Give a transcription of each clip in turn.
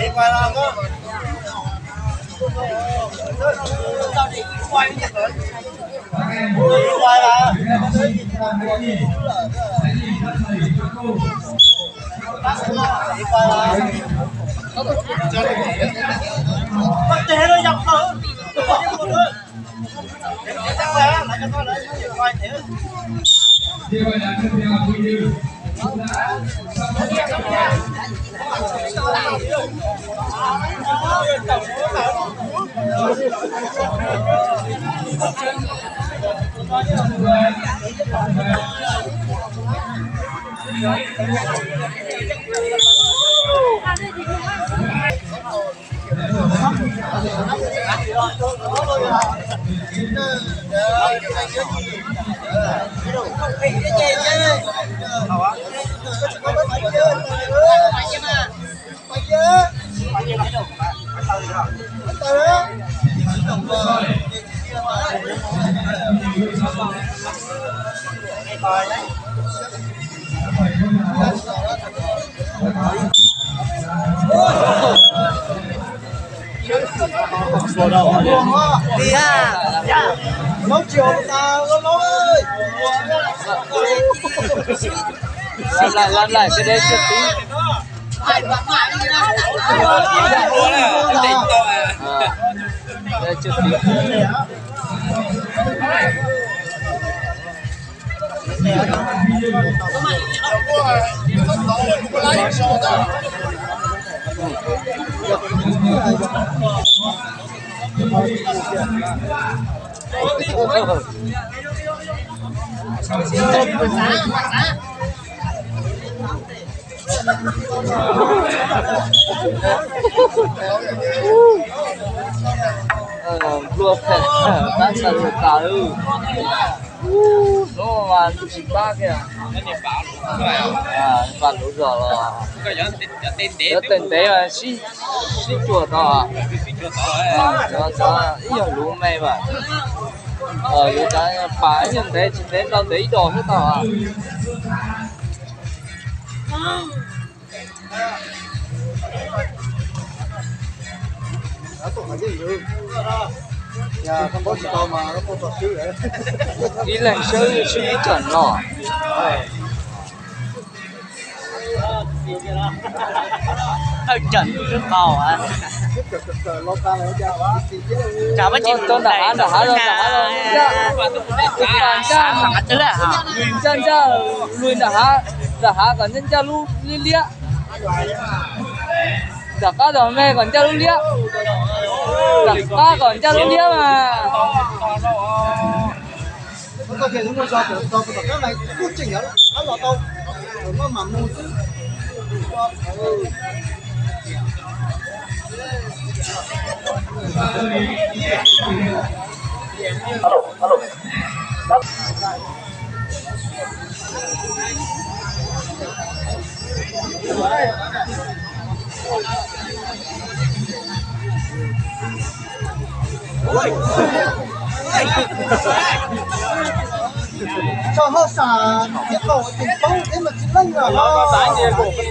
Đi qua làm đó. Quay đi rồi. Quay là. Đi qua là. Bắt té nó dập thôi. Chắc là lại cho con lấy quay thế. Đi ha. Nấu chiều ta nó ơi. Làm lại cái đấy chưa tí. Đây chưa tí. Vừa phải bán sản phẩm cả ư. Nó mà chỉ ba kìa. Bạn lúc giờ là tên tế là xí chùa to à. Cho ý là lũ mê mà. Dù cho phải nhân thế chỉ đến đâu tí đồ hết tao à. Nhà không có gì đâu mà nó không có xíu đấy. Đi lên sư chuẩn rồi. Hơi chuẩn rất to à. Chào bác chị Tôi đã rồi. Hả chứ là hả? Chân cha lùi đã còn chân cha lu lia. Đã cá rồi mê còn cha lu lia. Đã cá còn cha lu lia mà. Có thể chúng tôi do cái này cố trình nó là to. Nó mà mua chứ. Alo. Cho họ xả tiếp cầu tình bông thế mà chỉ lưng là nó tái nhiên của cái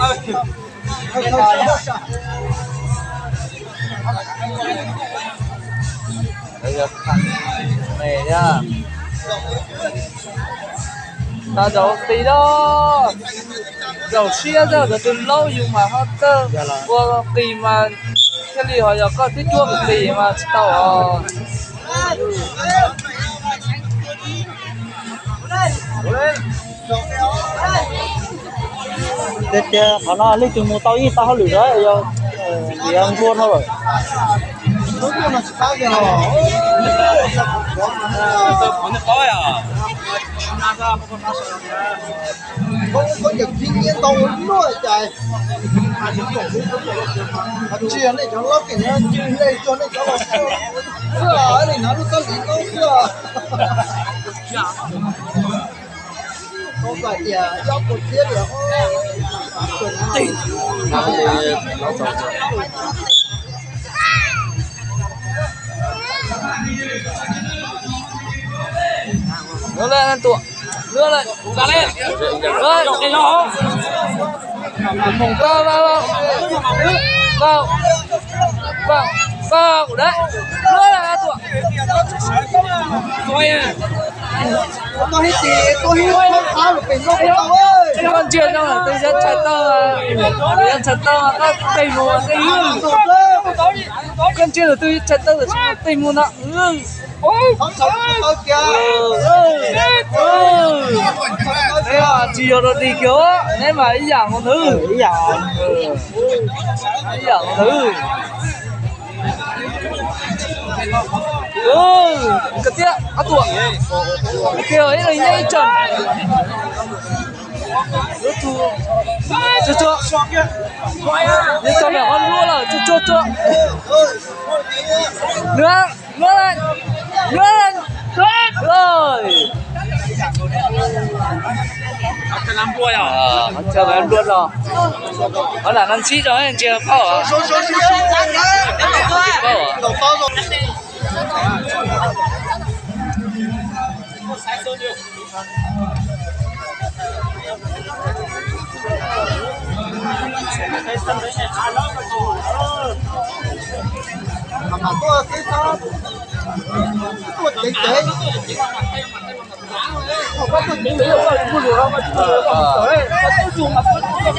Bây giờ mẹ nhá. Ta đâu tí đó. Dầu xia giờ từ lâu nhưng mà họ tơ qua kỳ mà cái gì họ giờ có tí chua một kỳ mà tàu Tết họ nó lấy từ một tàu ít tao lử đấy rồi thì ăn buôn thôi. Nó buôn là sao giờ? Có những thiên nhiên tàu nữa trời. Chuyện này cho nó cái nhá, chuyện này cho nó cho nó này nó có lý đâu không phải thì cho một tiết được nó lên ăn tụa Đưa lên, ra lên. Rồi, cái nó. Vào. Đấy. Đưa là tụi. Coi à. Tôi hết gì, tôi hết tháo được tiền không ơi. Con chuyện đâu là tôi rất chạy tơ các cây mùa cây con chuyện là tôi chạy tơ ở trong cây mùa nọ thế là chiều rồi đi kiểu á nên mà ý dạng con thứ ý dạng con thứ cái tiếc có tuổi cái kia ấy là nhanh chuẩn nước chua nhưng cho mẹ con luôn là chua nữa lên rồi chờ em luôn rồi nó là ăn xí rồi anh chưa bao à mà có cái sao có tiền tiền không có tiền tiền đâu có được đâu mà đấy có dùng mà có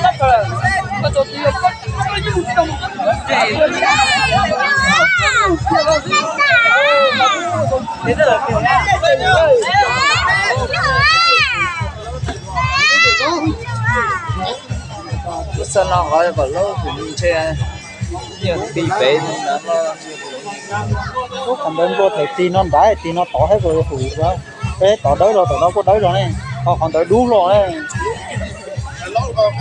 đất rồi có chỗ tiền có những đồng thế là cái sân nó gọi là lâu của mình chơi nhiều tí bể nó còn bên vô thể tin nó đá tin nó tỏ hết rồi thủ đó thế tỏ đấy rồi tỏ nó có đấy rồi này còn tới đúng rồi này đúng không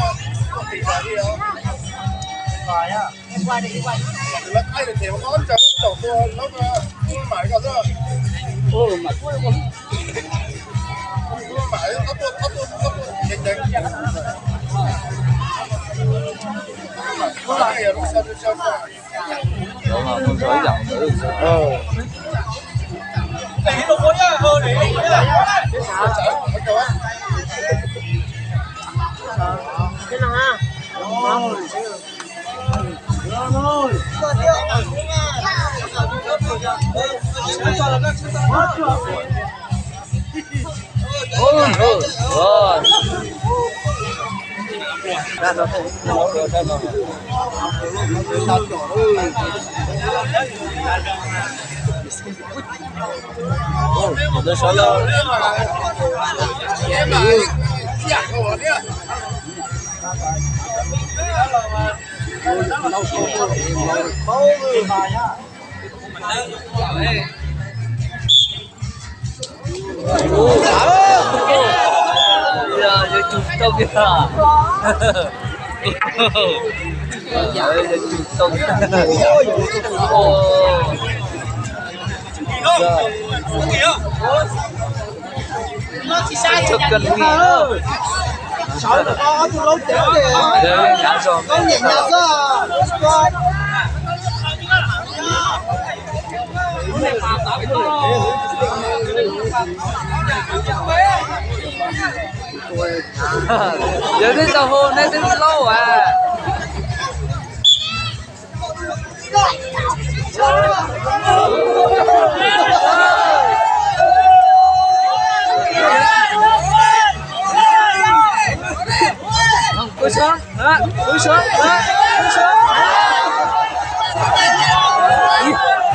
con sói dòng nữa cái nào ha giờ chụp tông kìa giờ chụp tông chụp cần nghỉ sáu có tôi lâu tiền kìa có nhìn nhau đó giờ đến tàu hồ này đến lâu à cúi xuống đó cúi xuống đó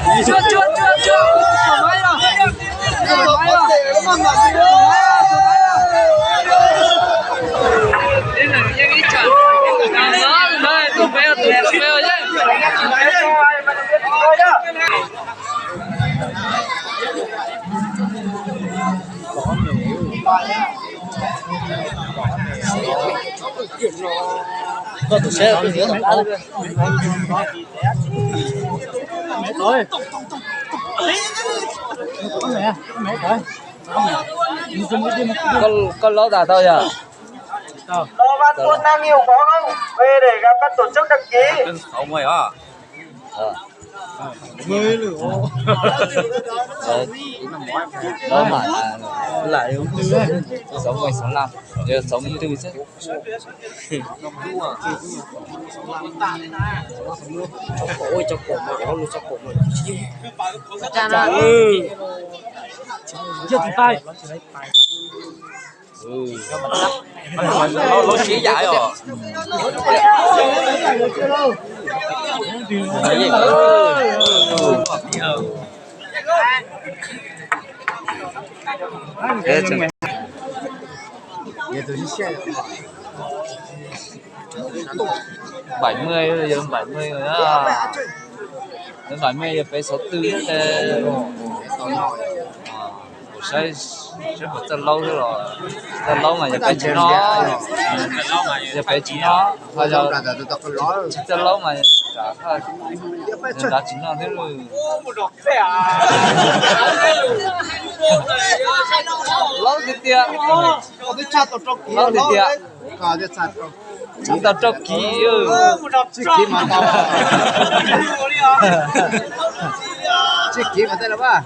cúi xuống chưa thoải mái rồi đây là những cái trận đó đây tụi bé nhé có tổ xe cái gì đó rồi con lỗ giả thôi à Ban quân Nam Nhiều có không? Về để các ban tổ chức đăng ký. không mày à Mười luôn. Đó mà lại sống 15 giờ sống như thế chứ. Ôi cho cổ mà có luôn cho cổ mà. Chưa thì tay. Nó xí dại rồi. Bảy mươi giờ 70 rồi đó. Đến 70 giờ phải 64 sẽ một rất lâu rồi, rất lâu mà giờ phải chỉ nó, giờ phải chỉ nó, thôi giờ rất lâu mà cả giờ đã chỉ nó thế rồi. Lâu thì tiệt, lâu thì tiệt, chúng ta tróc kỹ Kí mà tao. Kí mà tên là ba.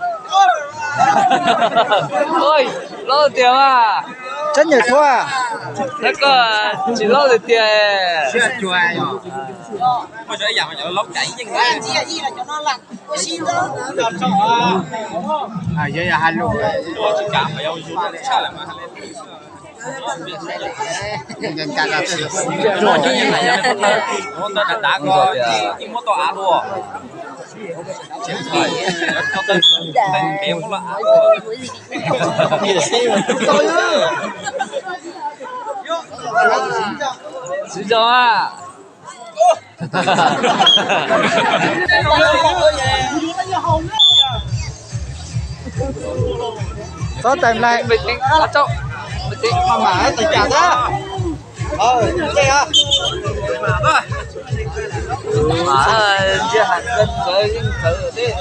ôi lâu tiền à, Chân nhảy thua à? thế cơ chỉ lâu thì tiền. Chưa chùa rồi. Bây giờ giờ mà cho lóc chảy chứ À giờ là hai lô. chỉ cảm mà yêu sao lại mà Nhân cả là rồi chứ như này nó tên đã có cái món to á luôn cho tên béo là á Xin chào à. có tìm lại Bình tĩnh, bắt chậu. Bình tĩnh. mà mãi tự trả ra. Đây à. Mà chưa hẳn cân với những thứ đấy.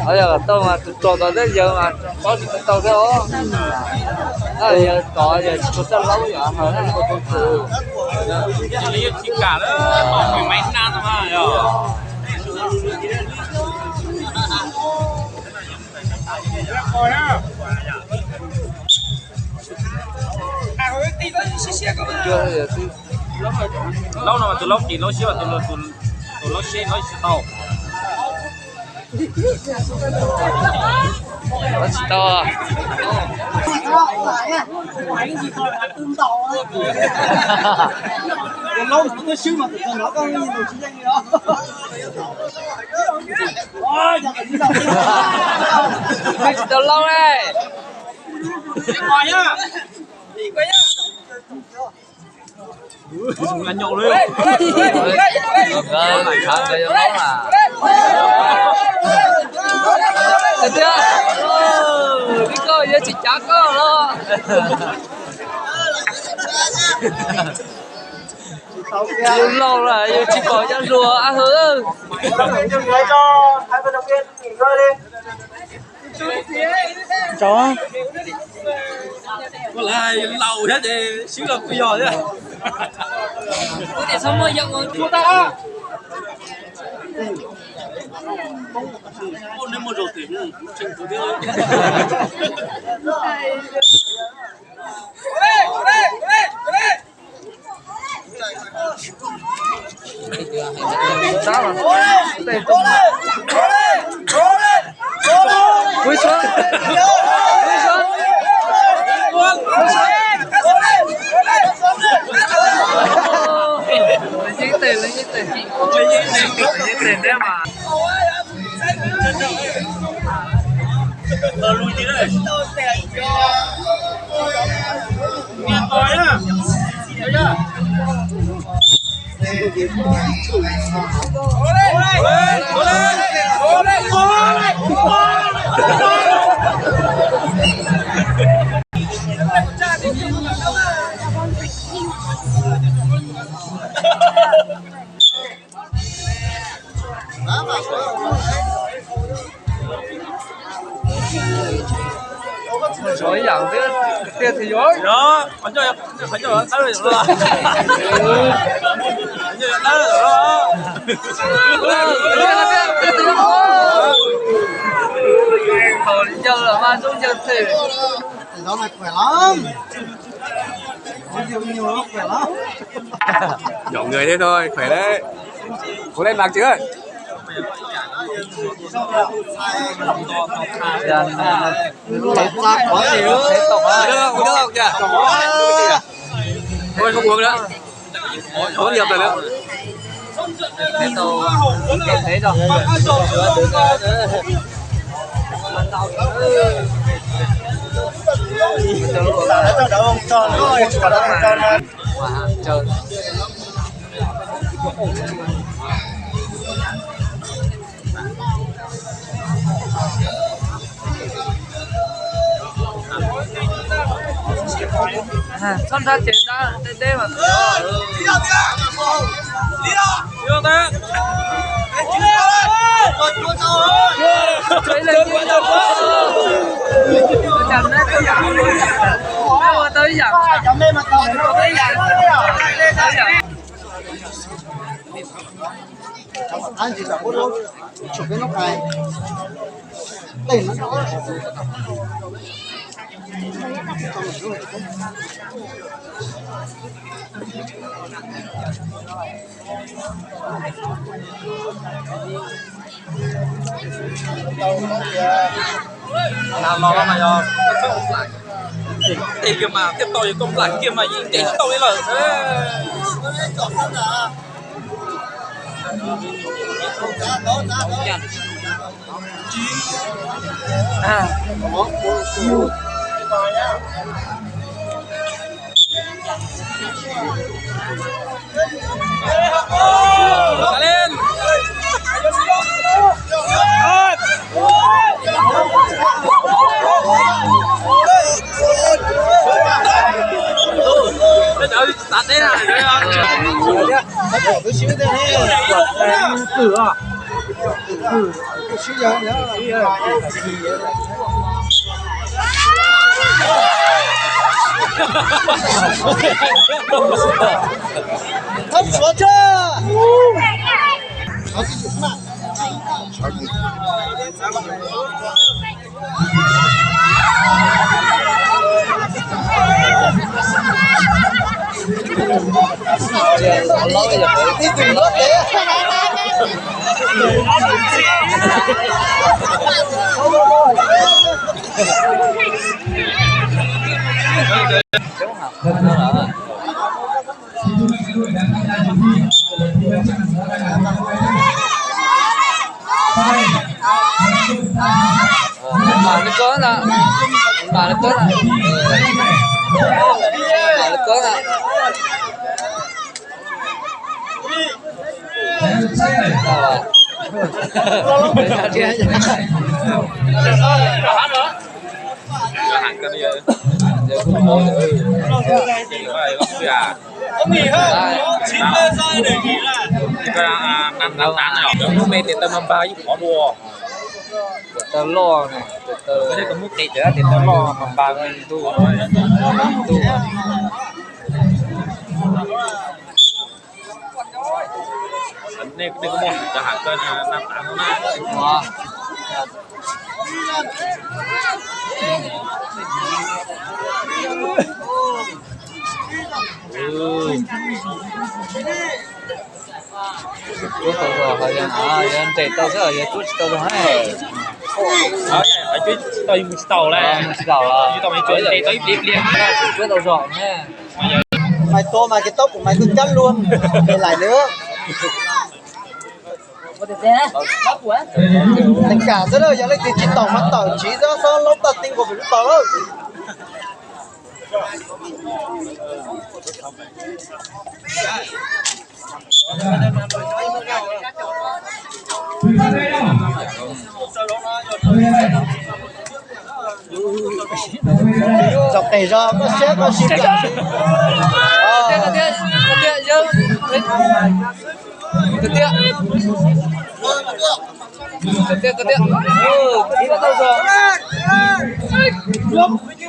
Bây giờ tôi mà trộn vào tới giờ mà có gì cái tàu thế đó. Giờ có giờ chỉ có lâu rồi hả? chỉ cả đó bỏ mười mấy năm mà rồi Chưa giờ tôi lâu nào mà tôi lóc chỉ lóc xíu tôi lóc xí tàu nó chỉ to à. Lâu nó có xíu mà tụi nó có nhìn được chiến gì đó. Mày chỉ tao lâu đây. ngồi nhá đi quay nhá dùng là nhậu luôn Mày khám cho lâu à. Được chưa? Đi coi giờ chỉ chắc có đó. Lâu rồi, giờ chỉ có cho rùa ăn hứa. cho hai vận động viên nghỉ ngơi đi. Chó. có lại lâu hết thì xíu là bây giờ chứ Để xong rồi dọn rồi. chúng ta ôn đến một rồi thì chừng thứ nữa Sao mà đây tung Cúi xuống. Cúi xuống. Lấy giấy tiền, lấy giấy tiền. Lấy giấy tiền đấy mà. lui tí đây nghe tôi nhá thấy chưa Rồi dạng thế tiền thì dối. Đó, vẫn cho tao rồi đó. Thôi giờ là mà xuống giờ thì Gió này khỏe lắm. Nhiều lắm, khỏe lắm. Nhỏ người thế thôi, khỏe đấy. Cố lên lạc chưa? Có gì nữa? Uống nước không kìa? Thôi không uống nữa. Có nhiều rồi nữa. thế tôi kể thế rồi. Chơi son ra tiền ra đây mà Chưa thế. chơi lên chẳng đấy tôi chẳng mà tới chẳng Chấm lên mặt cầu. tới chẳng Anh chỉ bảo luôn. Chụp cái nóc này. Tỉnh nó. Làm lo lắm mày rồi. Thì kiếm mà tiếp tôi công lại kiếm mà gì để tôi là lên. Bây giờ tạt đấy này. Cứ xíu thế này. Tử à? Tử. Xíu giờ nhớ. Thấp xuống chưa? Có cái dụng mạng. Đi từng lớp đấy. chống học nó là mà nó có nè mà nó có nè mà nó có nè Hàng cái gì? giờ cũng có Ông nghỉ hơn. 90 giây để nghỉ lại. Cái năm này lúc này thì tao bao nhiêu khó đùa. tao lo này từ Cái này có mức tiền chứ thì tao lo mà bao nhiêu tu. Này đừng có một cho hàng cân 58 hôm nay. Chú tao rồi hơi dân trẻ tao sẽ ở chú tao rồi hay Ở chú tao mua tàu này. mua tàu là Chú tao mới chơi để tới tiếp liền. chú tao rồi nha Mày tô mà cái tóc của mày cứ cắt luôn. Để lại nữa. Tình cả rất là giờ lấy tiền chỉ tổng mắt tổng chỉ ra sao lúc tật tinh của mình tao đâu. Dọc này ra có xếp có xếp cả.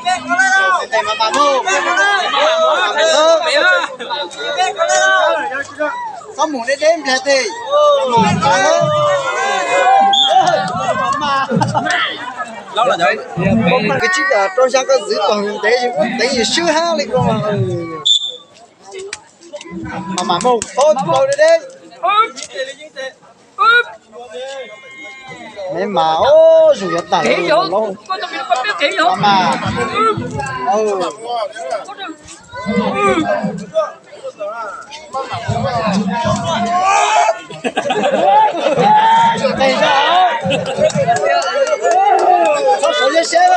Cái Sao muốn đến đêm thế thì lâu là vậy cái chiếc là trong sang có giữ toàn nhân tế tại vì sư ha lịch rồi mà mù thôi rồi đi mẹ mà ô dù rất tàn Chỉ vô, có tao biết chỉ vô. mà đây sao có số giấy xe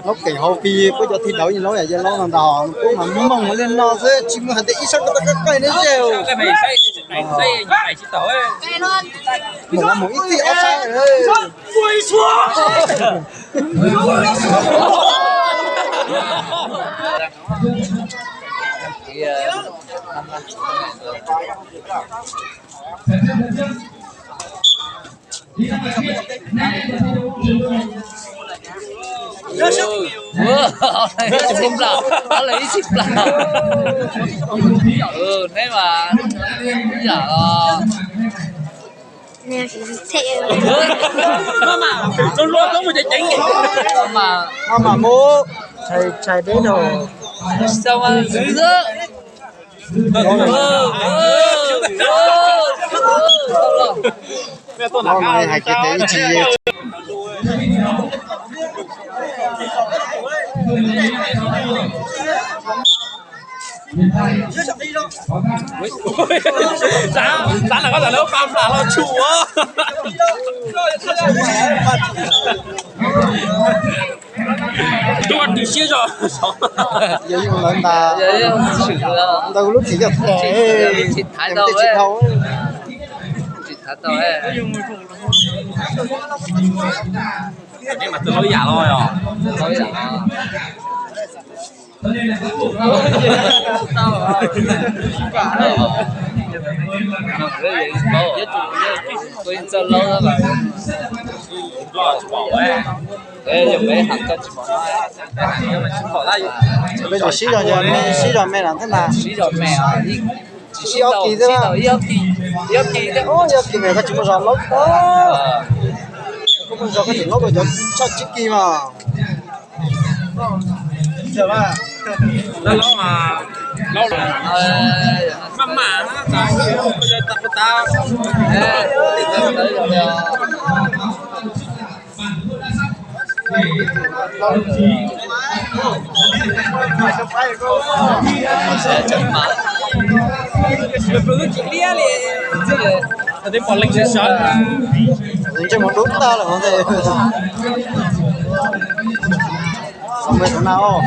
nó kỳ hậu kỳ có cho thi đấu như nó vậy lo làm đỏ cũng mà mong muốn lên nó thế chỉ muốn hành ít sắc các cái đấy đều cái này xây như này chỉ tổ ấy một là một ít thì áo sai rồi quay xuống lấy chip là thế mà giờ nè thế nó lo có một cái chính mà mua chạy đến rồi sao mà dữ dữ hôm nay hai cái đấy chỉ giá là có là nó phàm là nó chủ á tôi đi xe rồi giờ dùng lần ta đâu lúc chỉ được chỉ thái em đâu chỉ ấy thâu chỉ thái đâu ấy nhưng mà tôi nói giả thôi à nói giả tôi cho lâu đó mà để dùng cái hàng cân chỉ bỏ ra bây giờ xí rồi mẹ làm thế nào xí rồi mẹ xí ốc kỳ thôi mà ốc kỳ đấy ô giờ kỳ mẹ có chỉ một giọt lốc đó có một giọt có thể lốc rồi cho chiếc kỳ mà chờ ba lâu mà lâu rồi mà tao bây giờ tao sẽ chấm mát để bỏ linh sẽ sợ cho một đúng ta là không thể xong rồi thế nào rồi